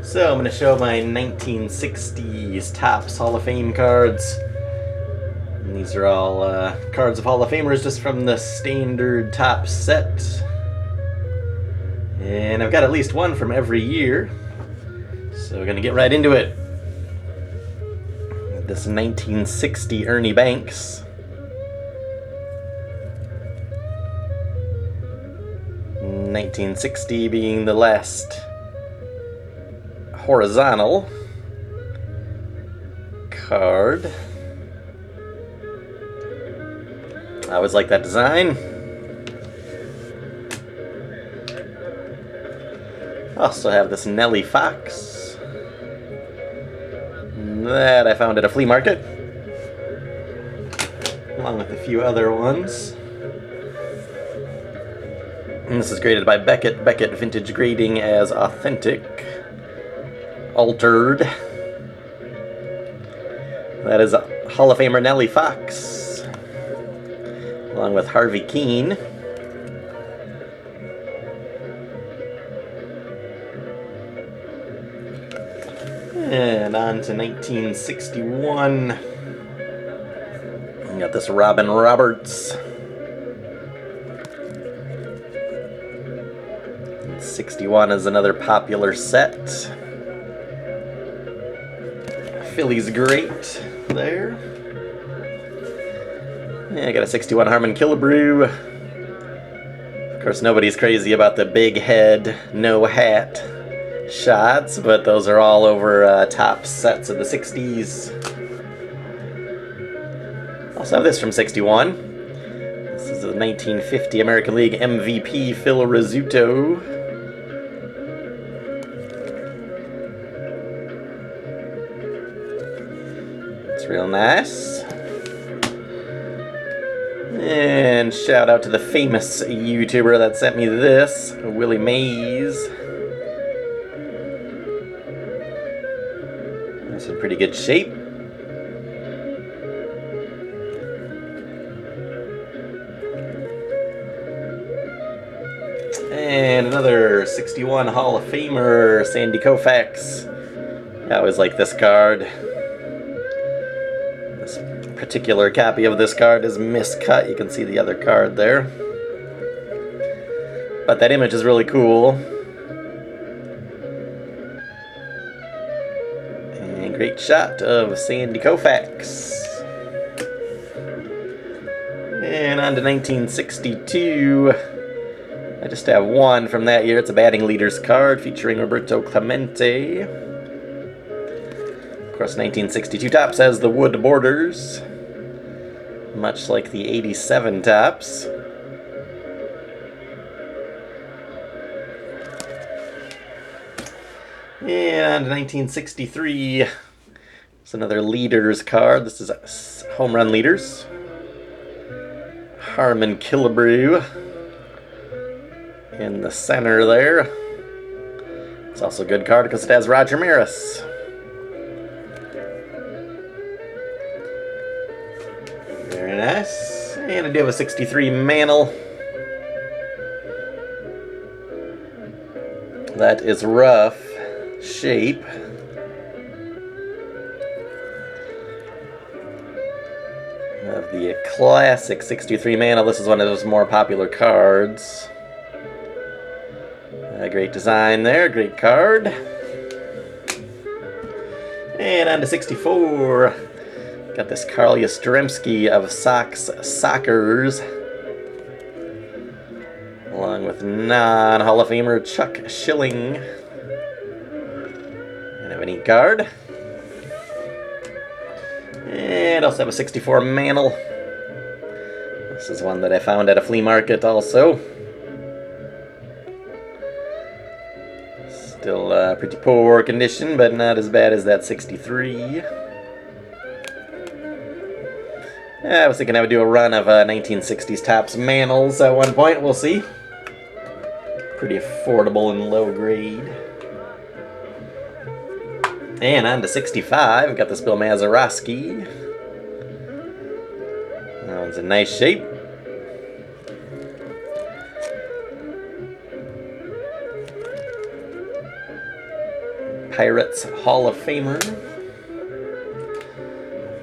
So I'm going to show my 1960s Topps Hall of Fame cards. And these are all cards of Hall of Famers just from the standard Topps set. And I've got at least one from every year. So we're going to get right into it. This 1960 Ernie Banks. 1960 being the last horizontal card. I always like that design. Also have this Nellie Fox that I found at a flea market, along with a few other ones. And this is graded by Beckett Vintage Grading as authentic. Altered. That is Hall of Famer Nellie Fox, along with Harvey Keene. And on to 1961. We got this Robin Roberts. And 61 is another popular set. Philly's great there. Yeah, I got a 61 Harmon Killebrew. Of course, nobody's crazy about the big head, no hat shots, but those are all over top sets of the 60s. Also have this from 61. This is the 1950 American League MVP Phil Rizzuto. It's real nice. And shout out to the famous YouTuber that sent me this, Willie Mays. It's in pretty good shape. And another 61 Hall of Famer, Sandy Koufax. I always like this card. This particular copy of this card is miscut. You can see the other card there. But that image is really cool. And great shot of Sandy Koufax. And on to 1962. I just have one from that year. It's a batting leaders card featuring Roberto Clemente. Of course, 1962 Topps has the wood borders, much like the 87 Topps. And 1963, it's another leaders card. This is home run leaders. Harmon Killebrew in the center there. It's also a good card because it has Roger Maris. Very nice. And I do have a 63 Mantle. That is rough shape. Of the classic 63 Mantle. This is one of those more popular cards. Great design there, great card. And on to 64. Got this Carl Yastrzemski of Sox Sockers, along with non-Hall of Famer Chuck Schilling. And have a neat card. And also have a 64 Mantle. This is one that I found at a flea market also. Still pretty poor condition, but not as bad as that 63. I was thinking I would do a run of 1960s Topps Mantles at one point. We'll see. Pretty affordable and low grade. And on to 65. We've got this Bill Mazeroski. That one's in nice shape. Pirates Hall of Famer.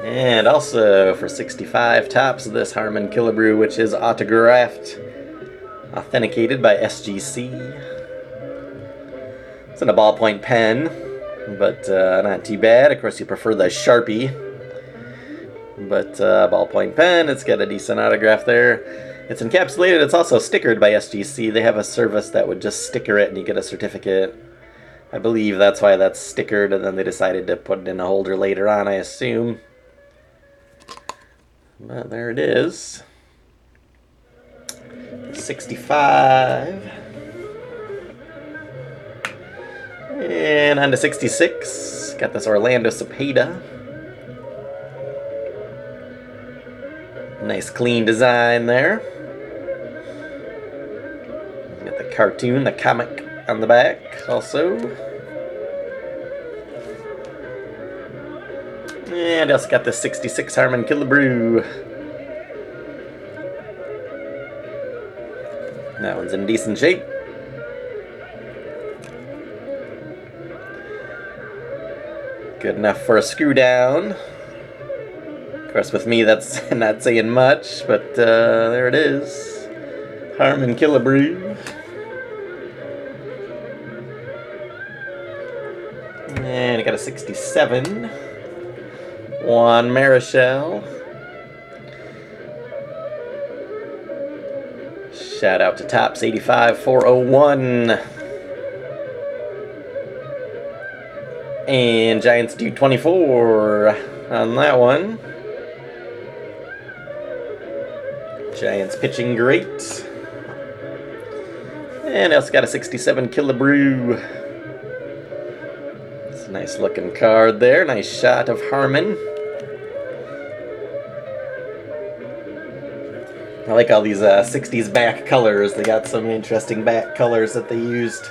And also for 65 Topps, this Harmon Killebrew, which is autographed, authenticated by SGC. It's in a ballpoint pen, but not too bad. Of course, you prefer the Sharpie, but ballpoint pen. It's got a decent autograph there. It's encapsulated. It's also stickered by SGC. They have a service that would just sticker it and you get a certificate. I believe that's why that's stickered, and then they decided to put it in a holder later on, I assume. But there it is. 65. And on to 66. Got this Orlando Cepeda. Nice clean design there. Got the cartoon, the comic on the back also. And also got the 66 Harmon Killebrew. That one's in decent shape. Good enough for a screw down. Of course, with me, that's not saying much, but there it is. Harmon Killebrew. And you got a 67. Juan Marichal. Shout out to Topps 85-401. And Giants Dude 24 on that one. Giants pitching great. And also got a 67 Killebrew. It's a nice looking card there. Nice shot of Harmon. I like all these 60s back colors. They got some interesting back colors that they used.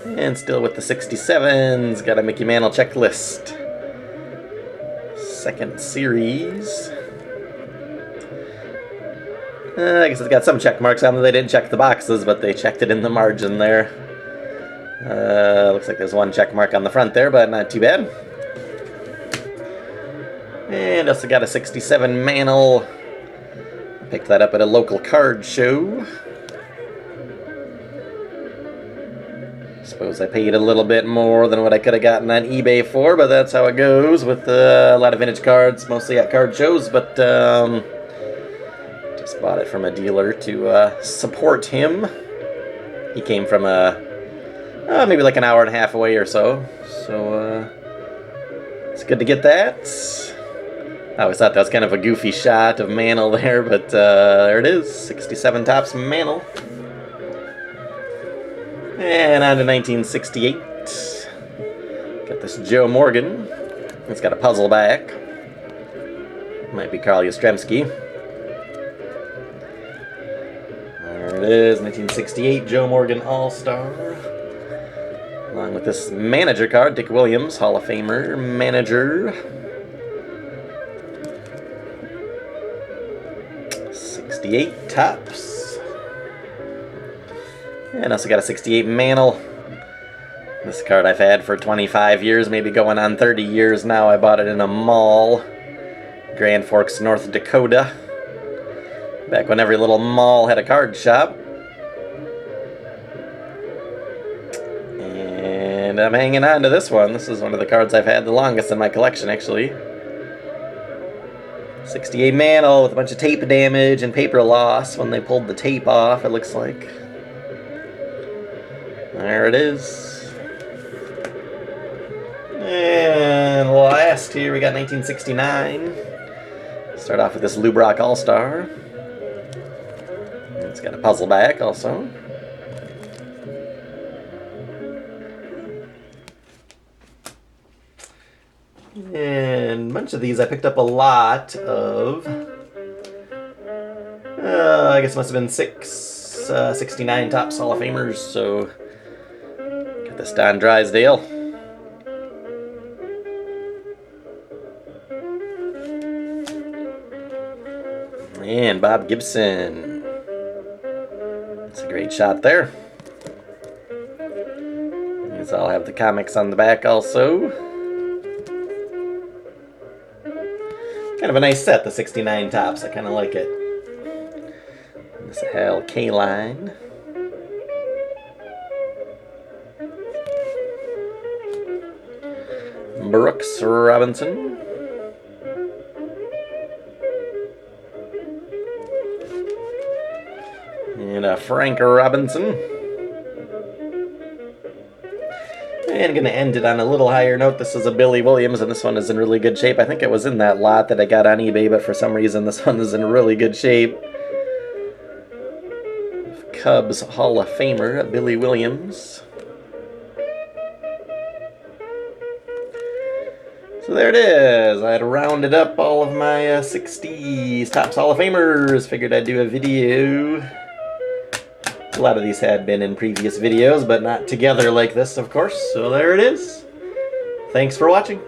And still with the 67s, got a Mickey Mantle checklist. Second series. I guess it's got some check marks on them. They didn't check the boxes, but they checked it in the margin there. Looks like there's one check mark on the front there, but not too bad. And also got a 67 Mantle. Picked that up at a local card show. Suppose I paid a little bit more than what I could have gotten on eBay for, but that's how it goes with a lot of vintage cards, mostly at card shows, but just bought it from a dealer to support him. He came from maybe like an hour and a half away or so, so it's good to get that. I always thought that was kind of a goofy shot of Mantle there, but there it is, 67 Topps Mantle. And on to 1968. Got this Joe Morgan. It's got a puzzle back. Might be Carl Yastrzemski. There it is, 1968 Joe Morgan All-Star. Along with this manager card, Dick Williams, Hall of Famer manager. 68 Topps. And also got a 68 Mantle. This card I've had for 25 years, maybe going on 30 years now. I bought it in a mall. Grand Forks, North Dakota. Back when every little mall had a card shop. And I'm hanging on to this one. This is one of the cards I've had the longest in my collection, actually. 68 Mantle with a bunch of tape damage and paper loss when they pulled the tape off, it looks like. There it is. And last here we got 1969. Start off with this Lou Brock All-Star. It's got a puzzle back also. And a bunch of these I picked up a lot of. I guess it must have been 69 Topps Hall of Famers, so got this Don Drysdale. And Bob Gibson. That's a great shot there. These all have the comics on the back also. Kind of a nice set, the 69 tops. I kind of like it. This Hal K-line. Brooks Robinson. And a Frank Robinson. And going to end it on a little higher note. This is a Billy Williams, and this one is in really good shape. I think it was in that lot that I got on eBay, but for some reason this one is in really good shape. Cubs Hall of Famer, Billy Williams. So there it is. I had rounded up all of my 60s Topps Hall of Famers. Figured I'd do a video. A lot of these had been in previous videos, but not together like this, of course. So there it is. Thanks for watching.